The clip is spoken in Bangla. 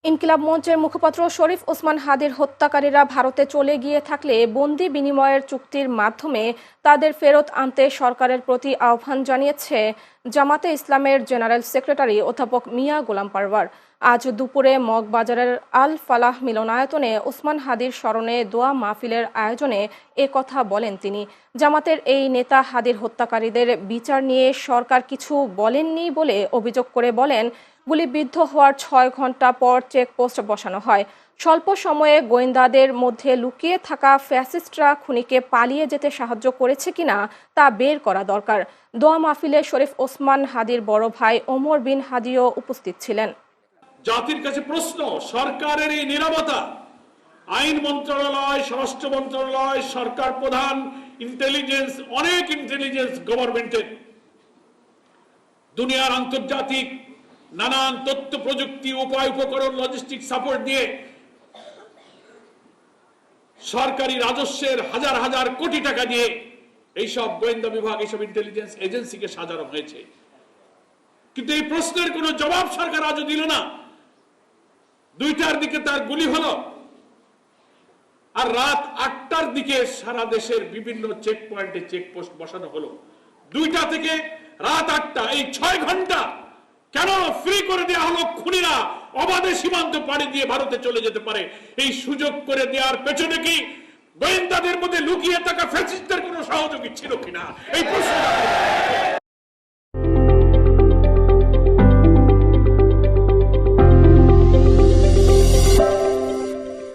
ইনকিলাব মঞ্চের মুখপাত্র শরীফ ওসমান হাদির হত্যাকারীরা ভারতে চলে গিয়ে থাকলে বন্দি বিনিময়ের চুক্তির মাধ্যমে তাদের ফেরত আনতে সরকারের প্রতি আহ্বান জানিয়েছে জামাতে ইসলামের জেনারেল সেক্রেটারি অধ্যাপক মিয়া গোলাম পারওয়ার। আজ দুপুরে মগবাজারের আল ফালাহ মিলনায়তনে ওসমান হাদির স্মরণে দোয়া মাহফিলের আয়োজনে কথা বলেন তিনি। জামাতের এই নেতা হাদির হত্যাকারীদের বিচার নিয়ে সরকার কিছু বলেননি বলে অভিযোগ করে বলেন, গুলিবিদ্ধ হওয়ার ৬ ঘন্টা পর চেকপোস্ট বসানো হয়। স্বল্প সময়ে গোয়েন্দাদের মধ্যে লুকিয়ে থাকা ফ্যাসিস্টরা খুনিকে পালিয়ে যেতে সাহায্য করেছে কিনা তা বের করা দরকার। দোয়া মাহফিলে শরীফ ওসমান হাদির বড় ভাই ওমর বিন হাদিও উপস্থিত ছিলেন। জাতির কাছে প্রশ্ন, সরকারের এই নীরবতা, আইন মন্ত্রণালয়, স্বরাষ্ট্র মন্ত্রণালয়, সরকার প্রধান, ইন্টেলিজেন্স, অনেক ইন্টেলিজেন্স গভর্নমেন্টের, দুনিয়ার আন্তর্জাতিক নানান তথ্য প্রযুক্তি উপায় উপকরণ লজিস্টিক সাপোর্ট দিয়ে সরকারি রাজস্বের হাজার হাজার কোটি টাকা দিয়ে এইসব গোয়েন্দা বিভাগ, এইসব ইন্টেলিজেন্স এজেন্সিকে সাজানো হয়েছে। কিন্তু এই প্রশ্নের কোনো জবাব সরকার আজও দিল না। 2টার দিকে তার গুলি হলো, আর রাত 8টার দিকে সারা দেশের বিভিন্ন চেক পয়েন্টে চেকপোস্ট বসানো হলো। 2টা থেকে রাত 8টা, এই 6 ঘন্টা কেন ফ্রি করে দেওয়া হলো? খুনিরা অবাধে সীমান্ত পাড়ি দিয়ে ভারতে চলে যেতে পারে। এই সুযোগ করে দেওয়ার পেছনে কি গোয়েন্দাদের মধ্যে লুকিয়ে থাকা ফ্যাসিস্টদের কোনো সহযোগী ছিল কিনা, এই প্রশ্ন